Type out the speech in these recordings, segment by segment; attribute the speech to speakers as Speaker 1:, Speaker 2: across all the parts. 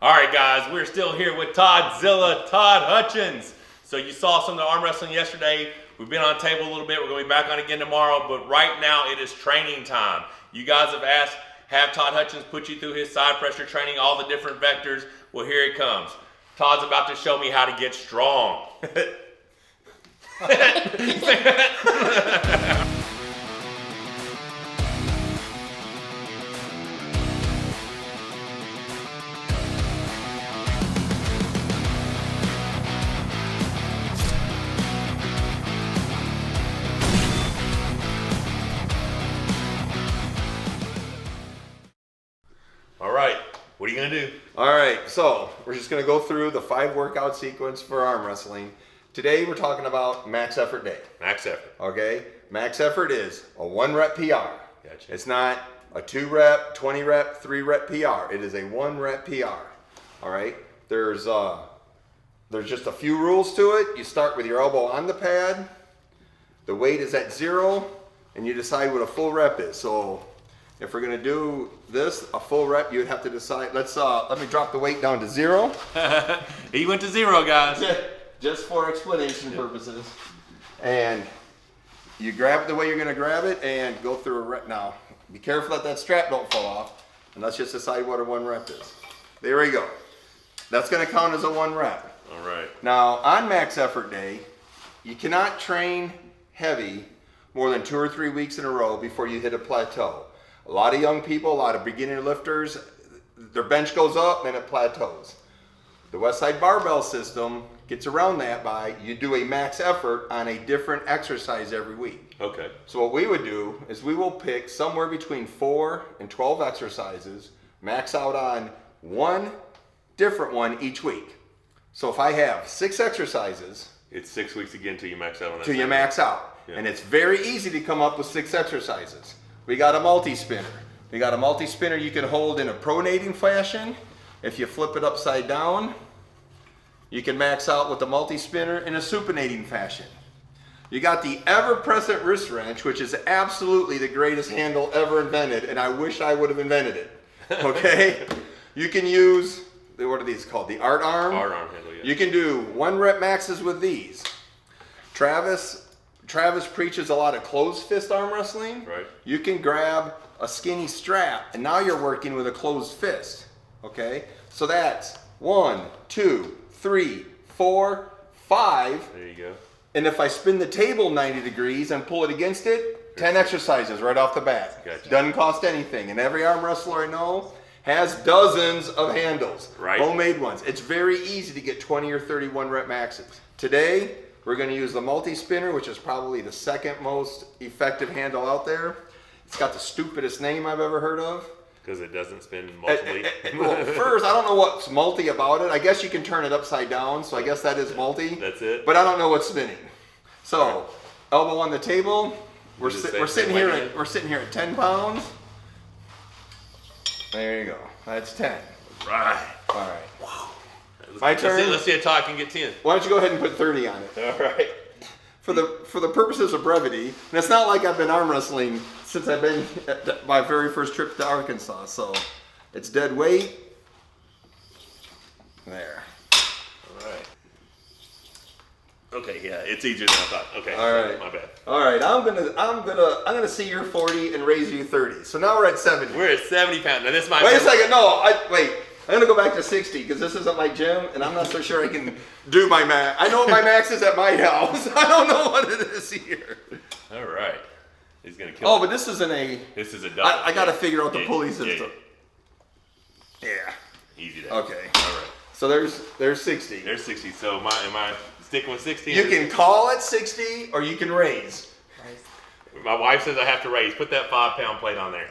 Speaker 1: All right, guys, we're still here with Todd Hutchings. So you saw some of the arm wrestling yesterday. We've been on the table a little bit. We're going to be back on again tomorrow, but right now it is training time. You guys have asked, have Todd Hutchings put you through his side pressure training, all the different vectors. Well, here it comes. Todd's about to show me how to get strong. All right, what are you gonna do?
Speaker 2: All right, so we're just gonna go through the 5 workout sequence for arm wrestling. Today we're talking about max effort day.
Speaker 1: Max effort.
Speaker 2: Okay, max effort is a 1 rep PR.
Speaker 1: Gotcha.
Speaker 2: It's not a 2 rep, 20 rep, 3 rep PR. It is a 1 rep PR. All right, there's just a few rules to it. You start with your elbow on the pad. The weight is at 0, and you decide what a full rep is. So if we're gonna do this, a full rep, you'd have to decide. Let me drop the weight down to 0.
Speaker 1: He went to 0, guys.
Speaker 2: Just for explanation purposes. And you grab it the way you're gonna grab it and go through a rep. Now, be careful that strap don't fall off. And let's just decide what a 1 rep is. There we go. That's gonna count as a 1 rep.
Speaker 1: All right.
Speaker 2: Now, on max effort day, you cannot train heavy more than 2 or 3 weeks in a row before you hit a plateau. A lot of young people, a lot of beginner lifters, their bench goes up and it plateaus. The Westside Barbell System gets around that by you do a max effort on a different exercise every week.
Speaker 1: Okay.
Speaker 2: So what we would do is we will pick somewhere between 4 and 12 exercises, max out on one different one each week. So if I have 6 exercises,
Speaker 1: it's 6 weeks again till you max out on that.
Speaker 2: till you max out.
Speaker 1: Yeah.
Speaker 2: And it's very easy to come up with 6 exercises. We got a multi-spinner. We got a multi-spinner you can hold in a pronating fashion. If you flip it upside down, you can max out with the multi-spinner in a supinating fashion. You got the ever-present wrist wrench, which is absolutely the greatest handle ever invented, and I wish I would have invented it. Okay? You can use, what are these called? The art arm?
Speaker 1: Art arm handle, yeah.
Speaker 2: You can do 1 rep maxes with these. Travis preaches a lot of closed fist arm wrestling.
Speaker 1: Right.
Speaker 2: You can grab a skinny strap, and now you're working with a closed fist. Okay? So that's 1, 2, 3, 4, 5.
Speaker 1: There you go.
Speaker 2: And if I spin the table 90 degrees and pull it against it, 10 exercises right off the bat.
Speaker 1: Gotcha.
Speaker 2: Doesn't cost anything. And every arm wrestler I know has dozens of handles.
Speaker 1: Right.
Speaker 2: Homemade ones. It's very easy to get 20 or 31 rep maxes. Today, we're going to use the multi-spinner, which is probably the second most effective handle out there. It's got the stupidest name I've ever heard of.
Speaker 1: Because it doesn't spin multiply.
Speaker 2: Well, first, I don't know what's multi about it. I guess you can turn it upside down, so I guess that is multi.
Speaker 1: That's it.
Speaker 2: But I don't know what's spinning. So, elbow on the table. We're sitting here at 10 pounds. There you go. That's 10.
Speaker 1: Right.
Speaker 2: All right. Wow. My turn.
Speaker 1: Let's see if Todd can get 10.
Speaker 2: Why don't you go ahead and put 30 on it?
Speaker 1: All right.
Speaker 2: For the purposes of brevity, and it's not like I've been arm wrestling since I've been at my very first trip to Arkansas, so it's dead weight. There.
Speaker 1: All right. Okay, yeah, it's easier than I thought. Okay.
Speaker 2: All right.
Speaker 1: My bad.
Speaker 2: All right, I'm gonna see your 40 and raise you 30. So now we're at 70.
Speaker 1: We're at 70 pounds. Now this might
Speaker 2: Wait a second. No, wait. I'm gonna go back to 60 because this isn't my gym, and I'm not so sure I can do my max. I know what my max is at my house. I don't know what it is here.
Speaker 1: All right. He's gonna kill.
Speaker 2: Oh, but this isn't a.
Speaker 1: This is a double.
Speaker 2: I gotta figure out the pulley system.
Speaker 1: Yeah.
Speaker 2: Easy
Speaker 1: there.
Speaker 2: Okay.
Speaker 1: All right.
Speaker 2: So there's 60.
Speaker 1: There's 60. So am I sticking with 60?
Speaker 2: You can call it 60 or you can raise.
Speaker 1: My wife says I have to raise. Put that 5-pound plate on there.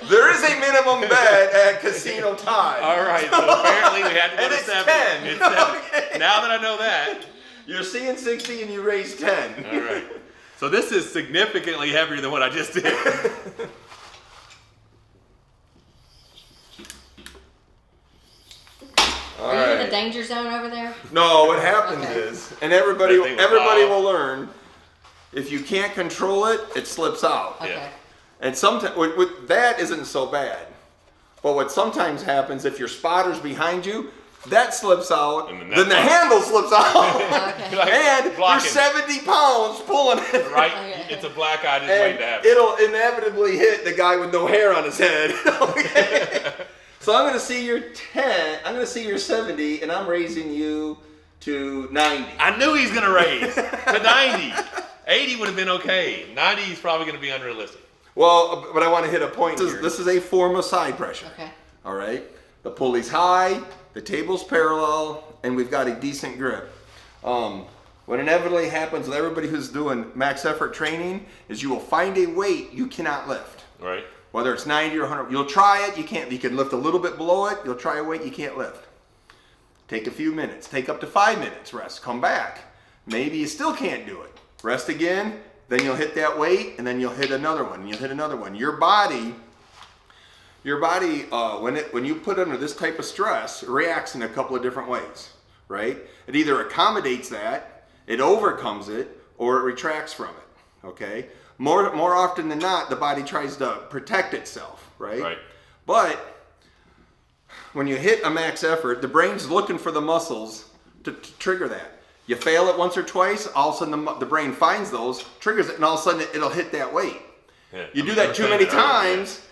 Speaker 2: There is a minimum bet at Casino Todd.
Speaker 1: All right. So apparently we had to go
Speaker 2: And
Speaker 1: to
Speaker 2: it's
Speaker 1: 70.
Speaker 2: 10.
Speaker 1: It's 7.
Speaker 2: Okay.
Speaker 1: Now that I know that.
Speaker 2: You're seeing 60 and you raise 10.
Speaker 1: All right. So this is significantly heavier than what I just did.
Speaker 3: Are you in the danger zone over there?
Speaker 2: No, what happens is, and everybody will learn, if you can't control it, it slips out.
Speaker 3: Okay.
Speaker 1: Yeah.
Speaker 2: And sometimes with that isn't so bad. But what sometimes happens if your spotter's behind you, that slips out,
Speaker 1: And
Speaker 2: then the handle slips out,
Speaker 3: Okay.
Speaker 1: Like
Speaker 2: and you're
Speaker 1: blocking.
Speaker 2: 70 pounds pulling it.
Speaker 1: Right?
Speaker 3: Okay.
Speaker 1: It's a black eye just
Speaker 2: And
Speaker 1: waiting to happen.
Speaker 2: it'll inevitably hit the guy with no hair on his head. Okay? So I'm going to see your 10, I'm going to see your 70, and I'm raising you to 90.
Speaker 1: I knew he's going to raise to 90. 80 would have been okay. 90 is probably going to be unrealistic.
Speaker 2: Well, but I want to hit a point here. This is a form of side pressure.
Speaker 3: Okay.
Speaker 2: All right? The pulley's high, the table's parallel, and we've got a decent grip. What inevitably happens with everybody who's doing max effort training is you will find a weight you cannot lift.
Speaker 1: Right?
Speaker 2: Whether it's 90 or 100, you'll try it, you can't. You can lift a little bit below it, you'll try a weight you can't lift. Take a few minutes, take up to 5 minutes, rest, come back. Maybe you still can't do it. Rest again, then you'll hit that weight, and then you'll hit another one, and you'll hit another one. Your body, when you put under this type of stress, it reacts in a couple of different ways, right? It either accommodates that, it overcomes it, or it retracts from it, okay? More often than not, the body tries to protect itself, right?
Speaker 1: Right.
Speaker 2: But when you hit a max effort, the brain's looking for the muscles to trigger that. You fail it once or twice, all of a sudden the brain finds those, triggers it, and all of a sudden it'll hit that weight.
Speaker 1: Yeah.
Speaker 2: You do that too many times,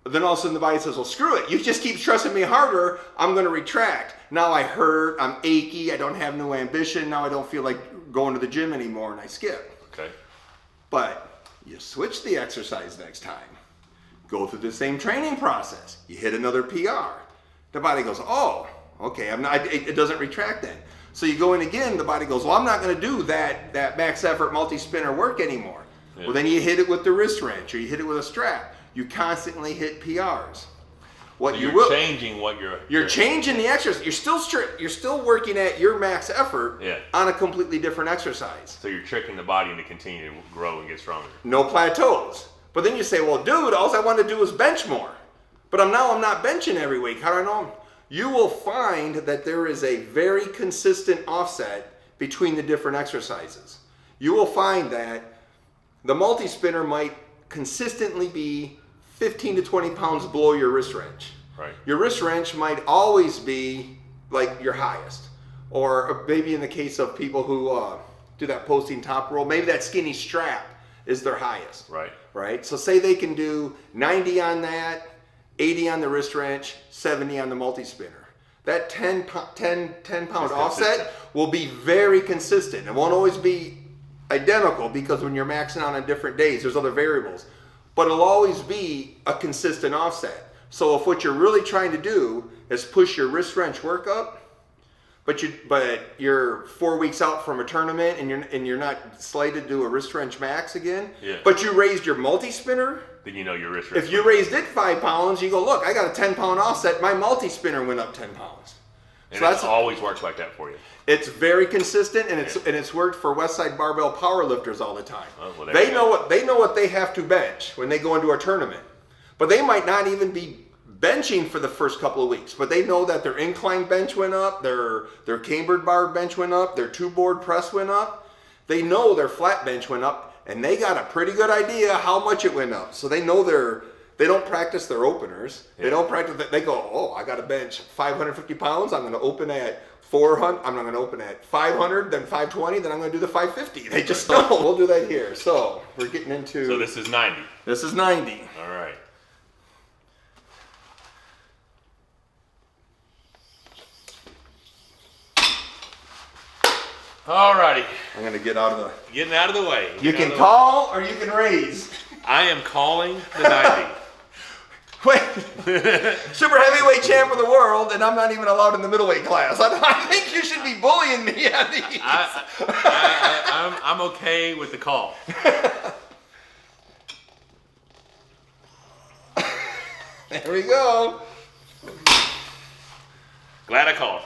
Speaker 2: then all of a sudden the body says, well, screw it. You just keep stressing me harder, I'm going to retract. Now I hurt, I'm achy, I don't have no ambition, now I don't feel like going to the gym anymore, and I skip.
Speaker 1: Okay.
Speaker 2: But you switch the exercise next time. Go through the same training process. You hit another PR. The body goes, oh, okay, it doesn't retract then. So you go in again, the body goes, well, I'm not going to do that max effort multi-spinner work anymore. Yeah. Well, then you hit it with the wrist wrench or you hit it with a strap. You constantly hit PRs.
Speaker 1: What so you're changing what
Speaker 2: you're changing the exercise. You're still working at your max effort on a completely different exercise.
Speaker 1: So you're tricking the body to continue to grow and get stronger.
Speaker 2: No plateaus. But then you say, well, dude, all I want to do is bench more. But I'm not benching every week. How do I know? You will find that there is a very consistent offset between the different exercises. You will find that the multi-spinner might consistently be 15 to 20 pounds below your wrist wrench.
Speaker 1: Right.
Speaker 2: Your wrist wrench might always be like your highest. Or maybe in the case of people who do that posting top roll, maybe that skinny strap is their highest.
Speaker 1: Right.
Speaker 2: Right? So say they can do 90 on that, 80 on the wrist wrench, 70 on the multi-spinner. That 10 pound offset will be very consistent. It won't always be identical because when you're maxing out on different days, there's other variables. But it'll always be a consistent offset. So if what you're really trying to do is push your wrist wrench work up, but you're 4 weeks out from a tournament and you're not slated to do a wrist wrench max again, but you raised your multi-spinner,
Speaker 1: then you know your wrist wrench.
Speaker 2: If you raised it 5 pounds, you go, look, I got a 10 pound offset, my multi-spinner went up 10 pounds.
Speaker 1: And so that's always works like that for you.
Speaker 2: It's very consistent, and it's worked for Westside Barbell powerlifters all the time.
Speaker 1: Oh, well,
Speaker 2: they know what they have to bench when they go into a tournament, but they might not even be benching for the first couple of weeks. But they know that their incline bench went up, their cambered bar bench went up, their 2-board press went up. They know their flat bench went up, and they got a pretty good idea how much it went up. So they know they don't practice their openers. They don't practice. They go, oh, I got to bench 550 pounds. I'm going to open at 400. I'm not going to open at 500, then 520, then I'm going to do the 550. They just know. We'll do that here. So we're getting into.
Speaker 1: So this is 90.
Speaker 2: This is 90.
Speaker 1: All right. All righty.
Speaker 2: I'm going to get out of the.
Speaker 1: Getting out of the way.
Speaker 2: You can call or you can raise.
Speaker 1: I am calling the 90.
Speaker 2: Wait, super heavyweight champ of the world, and I'm not even allowed in the middleweight class. I think you should be bullying me on these.
Speaker 1: I'm okay with the call.
Speaker 2: There we go.
Speaker 1: Glad I called.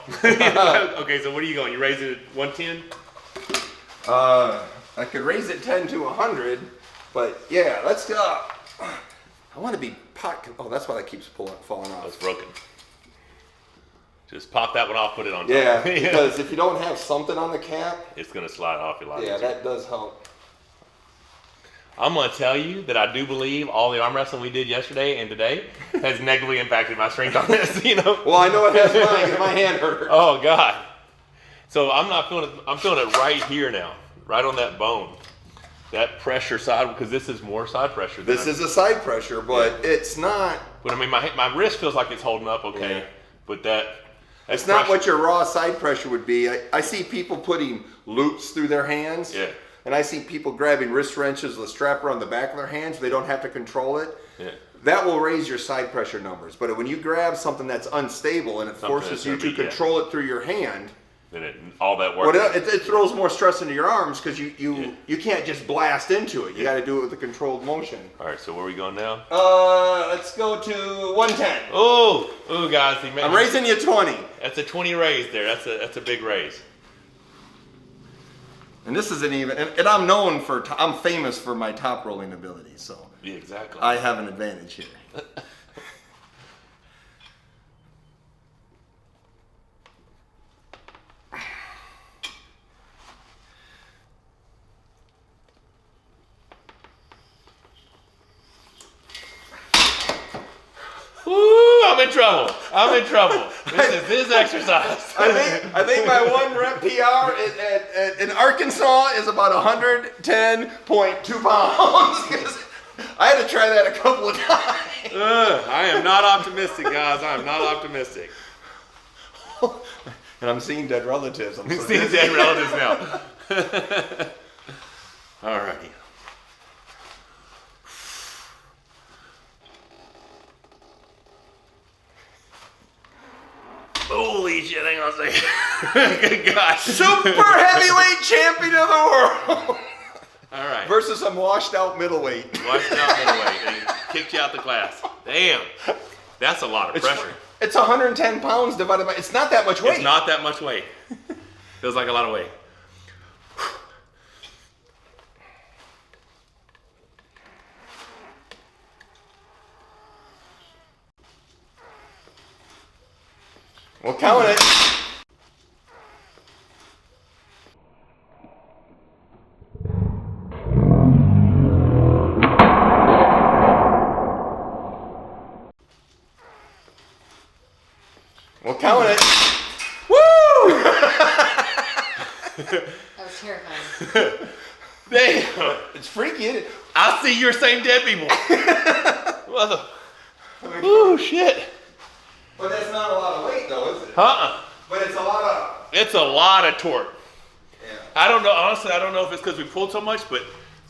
Speaker 1: Okay, so what are you going? You raise it at 110?
Speaker 2: I could raise it 10 to 100, but yeah, let's go. I want to be pot. Oh, that's why that keeps falling off.
Speaker 1: It's broken. Just pop that one off, put it on top.
Speaker 2: Yeah, because if you don't have something on the cap,
Speaker 1: it's going to slide off your line.
Speaker 2: Yeah, that does help.
Speaker 1: I'm going to tell you that I do believe all the arm wrestling we did yesterday and today has negatively impacted my strength on this, you know?
Speaker 2: Well, I know it has mine because my hand hurt.
Speaker 1: Oh, God. So I'm not feeling it. I'm feeling it right here now, right on that bone. That pressure side, because this is more side pressure.
Speaker 2: This is a side pressure, but it's not.
Speaker 1: But I mean, my wrist feels like it's holding up okay, but
Speaker 2: it's not what your raw side pressure would be. I see people putting loops through their hands.
Speaker 1: Yeah.
Speaker 2: And I see people grabbing wrist wrenches with a strap around the back of their hands. They don't have to control it.
Speaker 1: Yeah.
Speaker 2: That will raise your side pressure numbers. But when you grab something that's unstable and it forces you to control it through your hand,
Speaker 1: then all that work.
Speaker 2: Well, it throws more stress into your arms because you can't just blast into it. You got to do it with a controlled motion.
Speaker 1: All right, so where are we going now?
Speaker 2: Let's go to 110.
Speaker 1: Oh, guys,
Speaker 2: I'm raising you 20.
Speaker 1: That's a 20 raise there. That's a big raise.
Speaker 2: And this isn't even, and I'm known for, I'm famous for my top rolling ability, so
Speaker 1: yeah, exactly.
Speaker 2: I have an advantage here.
Speaker 1: Woo, I'm in trouble. This is his exercise.
Speaker 2: I think my 1 rep PR in Arkansas is about 110.2 pounds. I had to try that a couple of times.
Speaker 1: I am not optimistic, guys. I am not optimistic.
Speaker 2: And I'm seeing dead relatives.
Speaker 1: I'm seeing dead relatives now. All righty. Holy shit, hang on a second. Good gosh.
Speaker 2: Super heavyweight champion of the world.
Speaker 1: All right.
Speaker 2: Versus some washed out middleweight.
Speaker 1: Washed out middleweight. And kicked you out the class. Damn. That's a lot of pressure.
Speaker 2: It's 110 pounds divided by, it's not that much weight.
Speaker 1: It's not that much weight. Feels like a lot of weight.
Speaker 2: Well, count it. Well, count it. Woo!
Speaker 3: That was terrifying.
Speaker 1: Damn.
Speaker 2: It's freaky, isn't it?
Speaker 1: I see your same dead people. What the? Oh, shit.
Speaker 2: But that's not a lot of weight, though, is it?
Speaker 1: Uh-uh.
Speaker 2: But it's a lot of...
Speaker 1: It's a lot of torque.
Speaker 2: Yeah.
Speaker 1: I don't know, honestly, I don't know if it's because we pulled so much, but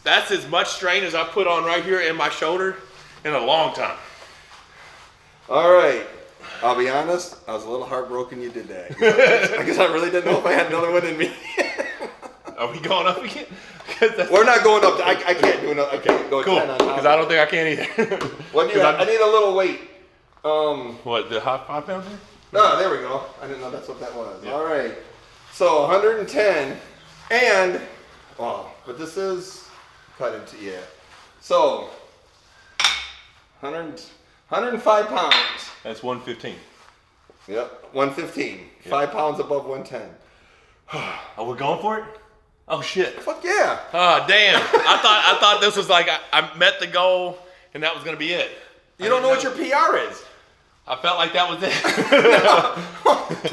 Speaker 1: that's as much strain as I put on right here in my shoulder in a long time.
Speaker 2: All right. I'll be honest, I was a little heartbroken you did that. I guess I really didn't know if I had another one in me.
Speaker 1: Are we going up again?
Speaker 2: We're not going up. I can't do another. I can't go
Speaker 1: cool,
Speaker 2: 10 on top.
Speaker 1: because I don't think I can either.
Speaker 2: What do you? I need a little weight.
Speaker 1: What, the hot 5 pounds here?
Speaker 2: No, there we go. I didn't know that's what that was.
Speaker 1: Yeah.
Speaker 2: All right. So 110 and, but this is cut into, yeah. So 105 pounds.
Speaker 1: That's 115.
Speaker 2: Yep, 115.
Speaker 1: Yep.
Speaker 2: 5 pounds above 110.
Speaker 1: Oh, we're going for it? Oh, shit.
Speaker 2: Fuck yeah.
Speaker 1: Oh, damn. I thought this was like, I met the goal and that was going to be it.
Speaker 2: You don't know what your PR is.
Speaker 1: I felt like that was it.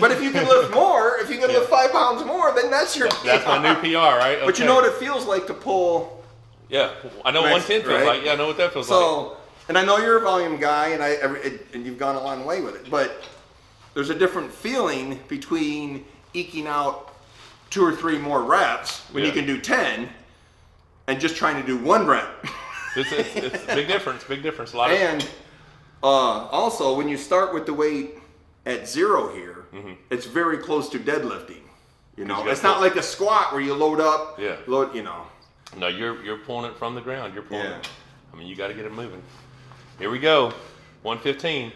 Speaker 2: But if you can lift more, if you can lift 5 pounds more, then that's your PR.
Speaker 1: That's my new PR, right? Okay.
Speaker 2: But you know what it feels like to pull.
Speaker 1: Yeah, I know 110 feels like. Yeah, I know what that feels like.
Speaker 2: So, and I know you're a volume guy, and you've gone a long way with it. But there's a different feeling between eking out 2 or 3 more reps when you can do 10, and just trying to do 1 rep.
Speaker 1: It's a big difference. Big difference. A lot
Speaker 2: And also, when you start with the weight at 0 here, it's very close to deadlifting. You know, it's not like a squat where you load up.
Speaker 1: Yeah.
Speaker 2: Load. You know.
Speaker 1: No, you're pulling it from the ground. You're pulling
Speaker 2: Yeah.
Speaker 1: it. I mean, you got to get it moving. Here we go. 115.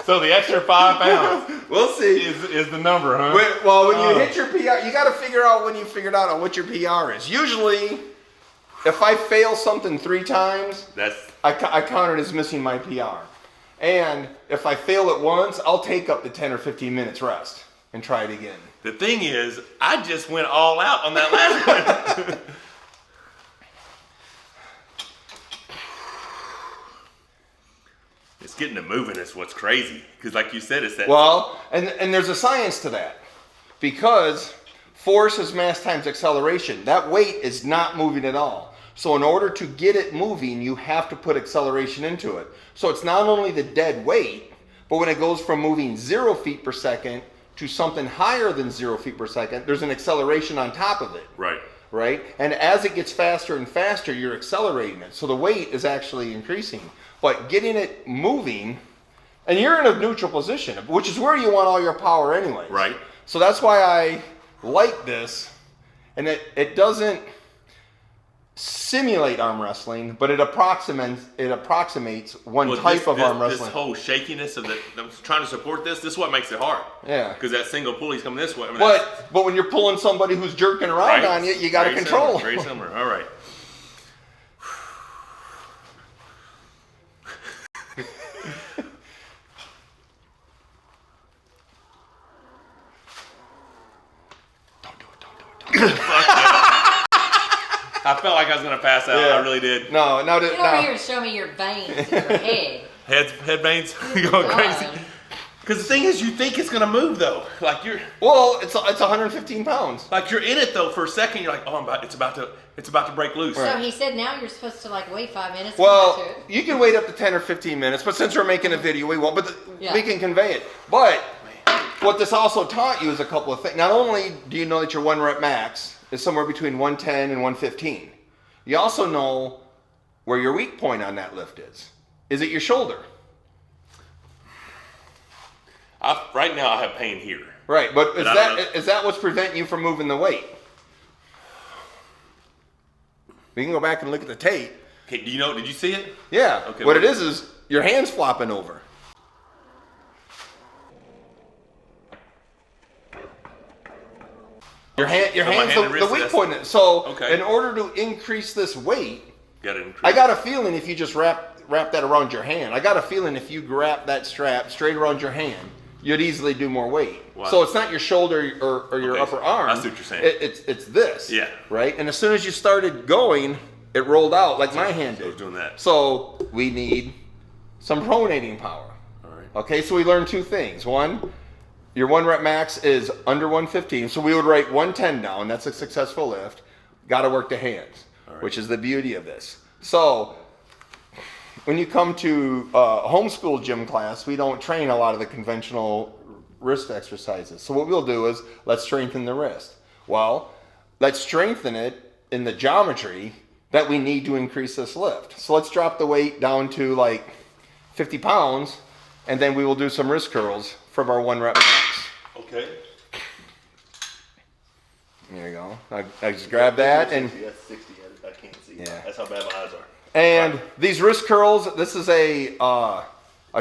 Speaker 1: So the extra 5 pounds
Speaker 2: We'll see.
Speaker 1: is the number, huh?
Speaker 2: When you hit your PR, you got to figure out when you figured out on what your PR is. Usually, if I fail something 3 times, I count it as missing my PR. And if I fail it once, I'll take up to 10 or 15 minutes rest and try it again.
Speaker 1: The thing is, I just went all out on that last one. It's getting to moving is what's crazy. Because like you said, it's that...
Speaker 2: Well, and there's a science to that. Because force is mass times acceleration. That weight is not moving at all. So in order to get it moving, you have to put acceleration into it. So it's not only the dead weight, but when it goes from moving 0 feet per second to something higher than 0 feet per second, there's an acceleration on top of it.
Speaker 1: Right.
Speaker 2: Right? And as it gets faster and faster, you're accelerating it. So the weight is actually increasing. But getting it moving, and you're in a neutral position, which is where you want all your power anyway.
Speaker 1: Right.
Speaker 2: So that's why I like this. And it doesn't simulate arm wrestling, but it approximates one type of arm wrestling.
Speaker 1: This whole shakiness of I'm trying to support this. This is what makes it hard.
Speaker 2: Yeah.
Speaker 1: Because that single pulley's coming this way. I mean,
Speaker 2: but when you're pulling somebody who's jerking around on you, you got to control.
Speaker 1: Very similar. All right. I felt like I was gonna pass out. Yeah. I really did.
Speaker 2: No.
Speaker 3: Get over here and show me your veins in your head.
Speaker 1: Head veins going crazy. Because the thing is, you think it's gonna move though. Like you're.
Speaker 2: Well, it's 115 pounds.
Speaker 1: Like you're in it though for a second. You're like, oh, it's about to break loose.
Speaker 3: So he said now you're supposed to like wait 5 minutes.
Speaker 2: Well, you can wait up to 10 or 15 minutes, but since we're making a video, we won't. But we can convey it. But what this also taught you is a couple of things. Not only do you know that your 1 rep max is somewhere between 110 and 115. You also know where your weak point on that lift is. Is it your shoulder?
Speaker 1: Right now I have pain here.
Speaker 2: Right, but is that what's preventing you from moving the weight? We can go back and look at the tape.
Speaker 1: Okay, did you see it?
Speaker 2: Yeah.
Speaker 1: Okay,
Speaker 2: what it is your hand's flopping over. Your hand's the weak point. So in order to increase this weight, I got a feeling if you just wrap that around your hand, I got a feeling if you wrap that strap straight around your hand, you'd easily do more weight. Wow. So it's not your shoulder or your upper arm.
Speaker 1: I see what you're saying.
Speaker 2: It's this.
Speaker 1: Yeah.
Speaker 2: Right? And as soon as you started going, it rolled out like my hand did.
Speaker 1: I was doing that.
Speaker 2: So we need some pronating power.
Speaker 1: All right.
Speaker 2: Okay, so we learned 2 things. One, your 1 rep max is under 115, so we would write 110 down. That's a successful lift. Got to work the hands, which is the beauty of this. So when you come to homeschool gym class, we don't train a lot of the conventional wrist exercises. So what we'll do is let's strengthen the wrist. Well, let's strengthen it in the geometry that we need to increase this lift. So let's drop the weight down to like 50 pounds, and then we will do some wrist curls from our 1 rep max.
Speaker 1: Okay.
Speaker 2: There you go. I just grab that and...
Speaker 1: That's 60. I can't see.
Speaker 2: Yeah.
Speaker 1: That's how bad my eyes are.
Speaker 2: And these wrist curls, this is a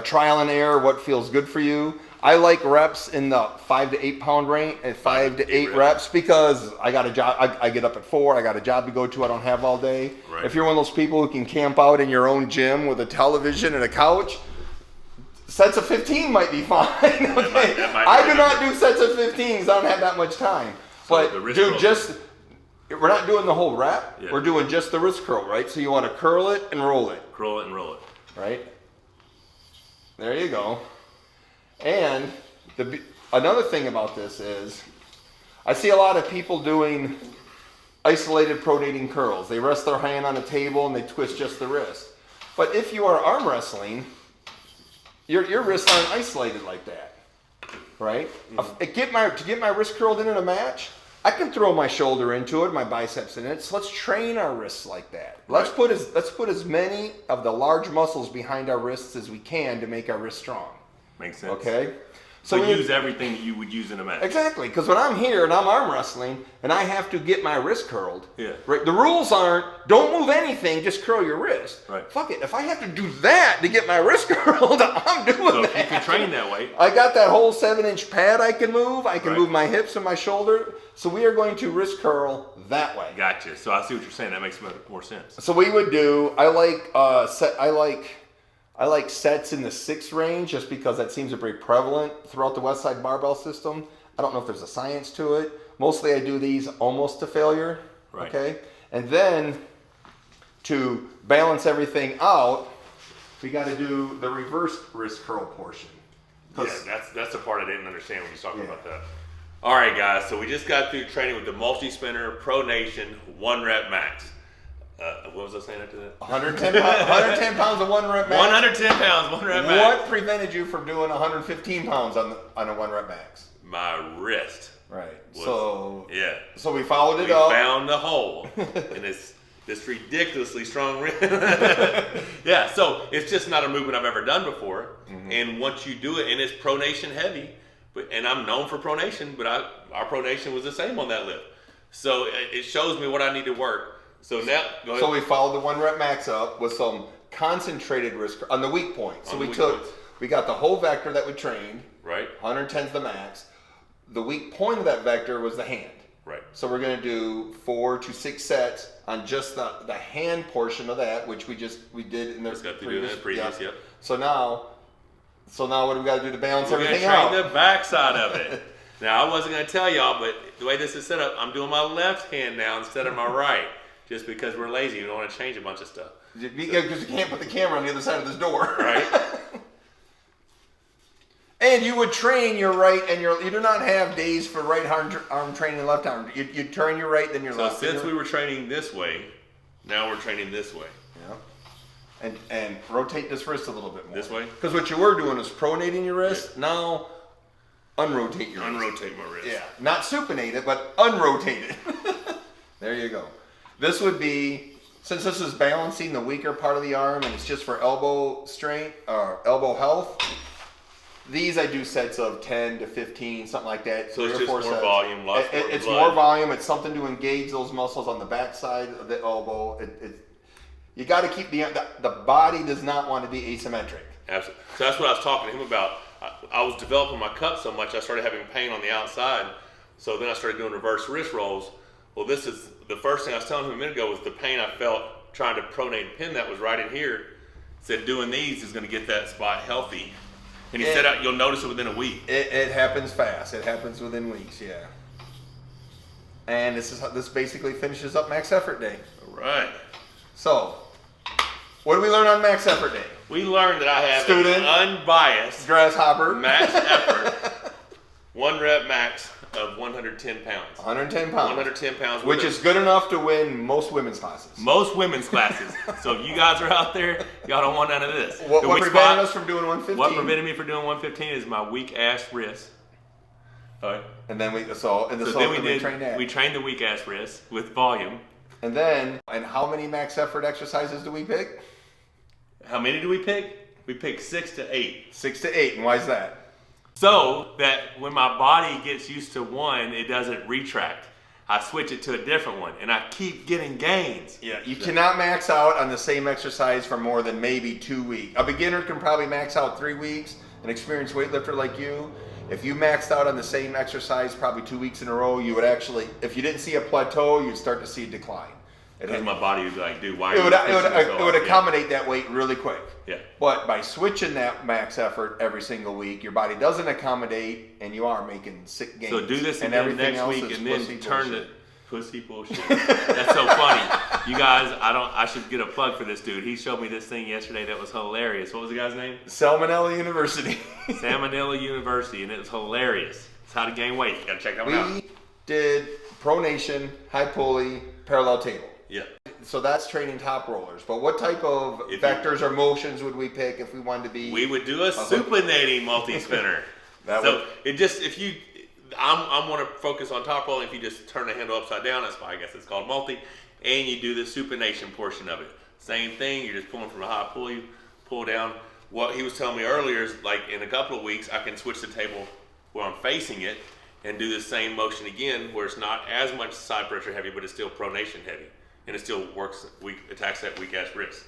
Speaker 2: trial and error, what feels good for you. I like reps in the 5 to 8 pound range, at 5 to 8 reps, because I got a job. I get up at 4. I got a job to go to. I don't have all day. Right. If you're one of those people who can camp out in your own gym with a television and a couch, sets of 15 might be fine. Okay? I do not do sets of 15s. I don't have that much time. So but dude, we're not doing the whole rep. Yeah. We're doing just the wrist curl, right? So you want to curl it and roll it.
Speaker 1: Curl it and roll it.
Speaker 2: Right? There you go. And another thing about this is I see a lot of people doing isolated pronating curls. They rest their hand on a table and they twist just the wrist. But if you are arm wrestling, your wrists aren't isolated like that, right? Mm-hmm. To get my wrist curled in a match, I can throw my shoulder into it, my biceps in it. So let's train our wrists like that. Let's put as many of the large muscles behind our wrists as we can to make our wrists strong.
Speaker 1: Makes sense.
Speaker 2: Okay?
Speaker 1: So use everything that you would use in a match.
Speaker 2: Exactly, because when I'm here and I'm arm wrestling and I have to get my wrist curled,
Speaker 1: Yeah.
Speaker 2: right? The rules aren't don't move anything, just curl your wrist.
Speaker 1: Right.
Speaker 2: Fuck it, if I have to do that to get my wrist curled, I'm doing
Speaker 1: So
Speaker 2: that.
Speaker 1: if you can train that way.
Speaker 2: I got that whole 7-inch pad I can move. I can
Speaker 1: Right.
Speaker 2: move my hips and my shoulder. So we are going to wrist curl that way.
Speaker 1: Gotcha. So I see what you're saying. That makes more sense.
Speaker 2: So we would do. I like sets in the 6 range just because that seems to be very prevalent throughout the West Side barbell system. I don't know if there's a science to it. Mostly I do these almost to failure.
Speaker 1: Right.
Speaker 2: Okay. And then to balance everything out, we got to do the reverse wrist curl portion.
Speaker 1: Yeah, that's the part I didn't understand when you were talking about that. All right, guys. So we just got through training with the multi-spinner, pronation, 1 rep max. What was I saying after that?
Speaker 2: 110 pounds of 1 rep max.
Speaker 1: 110 pounds, 1 rep max.
Speaker 2: What prevented you from doing 115 pounds on a 1 rep max?
Speaker 1: My wrist.
Speaker 2: Right.
Speaker 1: Yeah.
Speaker 2: So we followed it
Speaker 1: We
Speaker 2: up.
Speaker 1: found the hole, and it's this ridiculously strong wrist. Yeah. So it's just not a movement I've ever done before, and once you do it, and it's pronation heavy, and I'm known for pronation, but our pronation was the same on that lift, so it shows me what I need to work. So now, go ahead.
Speaker 2: So we followed the 1 rep max up with some concentrated wrist on the weak point. So
Speaker 1: On
Speaker 2: we
Speaker 1: the weak
Speaker 2: took,
Speaker 1: points.
Speaker 2: we got the whole vector that we trained.
Speaker 1: Right.
Speaker 2: 110's the max. The weak point of that vector was the hand.
Speaker 1: Right.
Speaker 2: So we're going to do 4 to 6 sets on just the hand portion of that, which we did in the
Speaker 1: Just got to do that previous. Yep.
Speaker 2: So now what do we got to do to balance
Speaker 1: We're gonna
Speaker 2: everything
Speaker 1: train
Speaker 2: out?
Speaker 1: the backside of it. Now I wasn't gonna tell y'all, but the way this is set up, I'm doing my left hand now instead of my right, just because we're lazy. We don't want to change a bunch of stuff.
Speaker 2: Because you can't put the camera on the other side of this door.
Speaker 1: Right.
Speaker 2: And you would train your right and you do not have days for right arm training and left arm. You turn your right, then your
Speaker 1: So
Speaker 2: left.
Speaker 1: since we were training this way, now we're training this way.
Speaker 2: Yeah. And rotate this wrist a little bit more.
Speaker 1: This way?
Speaker 2: Because what you were doing is pronating your wrist. Yeah. Now, unrotate your wrist.
Speaker 1: Unrotate my wrist.
Speaker 2: Yeah. Not supinate it, but unrotate it. There you go. This would be, since this is balancing the weaker part of the arm and it's just for elbow strength or elbow health, these I do sets of 10 to 15, something like that.
Speaker 1: So it's
Speaker 2: 3 or
Speaker 1: just
Speaker 2: 4
Speaker 1: more
Speaker 2: sets.
Speaker 1: volume, lots more
Speaker 2: It's
Speaker 1: blood.
Speaker 2: more volume. It's something to engage those muscles on the backside of the elbow. You got to keep the body does not want to be asymmetric.
Speaker 1: Absolutely. So that's what I was talking to him about. I was developing my cup so much I started having pain on the outside. So then I started doing reverse wrist rolls. Well, this is the first thing I was telling him a minute ago was the pain I felt trying to pronate and pin that was right in here. Said doing these is going to get that spot healthy. And he said you'll notice it within a week.
Speaker 2: It happens fast. It happens within weeks, yeah. And this basically finishes up max effort day.
Speaker 1: All right.
Speaker 2: So, what did we learn on max effort day?
Speaker 1: We learned that I have
Speaker 2: Student.
Speaker 1: an unbiased
Speaker 2: Grasshopper.
Speaker 1: max effort, 1 rep max of 110 pounds.
Speaker 2: 110 pounds.
Speaker 1: 110 pounds.
Speaker 2: Which is good enough to win most women's classes.
Speaker 1: Most women's classes. So if you guys are out there, y'all don't want none of this.
Speaker 2: What
Speaker 1: The weak
Speaker 2: prevented
Speaker 1: spot-
Speaker 2: us from doing 115?
Speaker 1: What prevented me from doing 115 is my weak ass wrist. All right.
Speaker 2: And then we trained that.
Speaker 1: We trained the weak ass wrist with volume.
Speaker 2: And how many max effort exercises do we pick?
Speaker 1: How many do we pick? We pick 6 to 8.
Speaker 2: 6 to 8. And why is that?
Speaker 1: So that when my body gets used to one, it doesn't retract. I switch it to a different one, and I keep getting gains.
Speaker 2: Yeah, you cannot max out on the same exercise for more than maybe 2 weeks. A beginner can probably max out 3 weeks. An experienced weightlifter like you, if you maxed out on the same exercise probably 2 weeks in a row, you would actually, if you didn't see a plateau, you'd start to see a decline.
Speaker 1: Because my body would be like, dude, why are
Speaker 2: It
Speaker 1: you
Speaker 2: would
Speaker 1: pushing so hard?
Speaker 2: accommodate that weight really quick.
Speaker 1: Yeah.
Speaker 2: But by switching that max effort every single week, your body doesn't accommodate, and you are making sick gains.
Speaker 1: So do this
Speaker 2: and
Speaker 1: again
Speaker 2: everything
Speaker 1: next
Speaker 2: else
Speaker 1: week,
Speaker 2: is
Speaker 1: and then
Speaker 2: pussy
Speaker 1: turn
Speaker 2: bullshit.
Speaker 1: it. Pussy bullshit. That's so funny. You guys, I should get a plug for this dude. He showed me this thing yesterday that was hilarious. What was the guy's name?
Speaker 2: Salmonella University.
Speaker 1: Salmonella University, and it was hilarious. It's how to gain weight. You gotta check that one out.
Speaker 2: We did pronation, high pulley, parallel table.
Speaker 1: Yeah.
Speaker 2: So that's training top rollers. But what type of
Speaker 1: If
Speaker 2: vectors or motions would we pick if we wanted to be?
Speaker 1: We would do a supinating multi-spinner. I'm want to focus on top rolling. If you just turn the handle upside down, that's why I guess it's called multi. And you do the supination portion of it. Same thing. You're just pulling from a high pulley, pull down. what he was telling me earlier is like in a couple of weeks I can switch the table where I'm facing it and do the same motion again where it's not as much side pressure heavy, but it's still pronation heavy, and it still works. Attacks that weak ass wrist.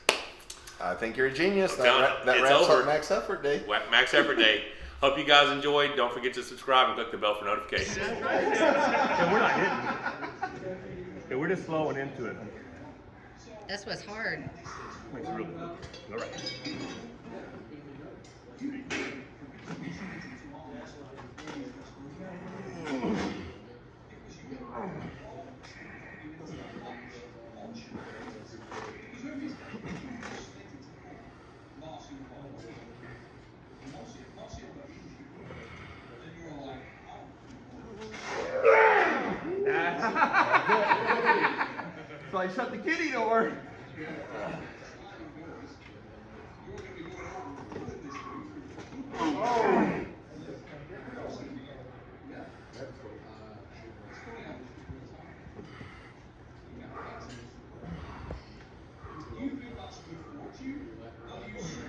Speaker 2: I think you're a genius.
Speaker 1: I'm telling you,
Speaker 2: That
Speaker 1: it's
Speaker 2: wraps
Speaker 1: over.
Speaker 2: up Max Effort Day.
Speaker 1: Max Effort Day. Hope you guys enjoyed. Don't forget to subscribe and click the bell for notifications.
Speaker 4: Yeah, we're not hitting. Yeah, we're just flowing into it.
Speaker 3: That's what's hard.
Speaker 4: It's really good. All right. So I shut the kitty door.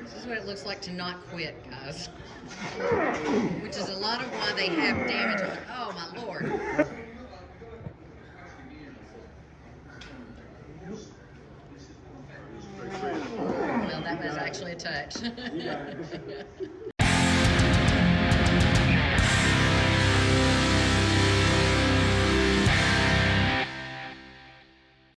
Speaker 3: This is what it looks like to not quit, guys. Which is a lot of why they have damage on it. Oh my lord. Well, that was actually a touch.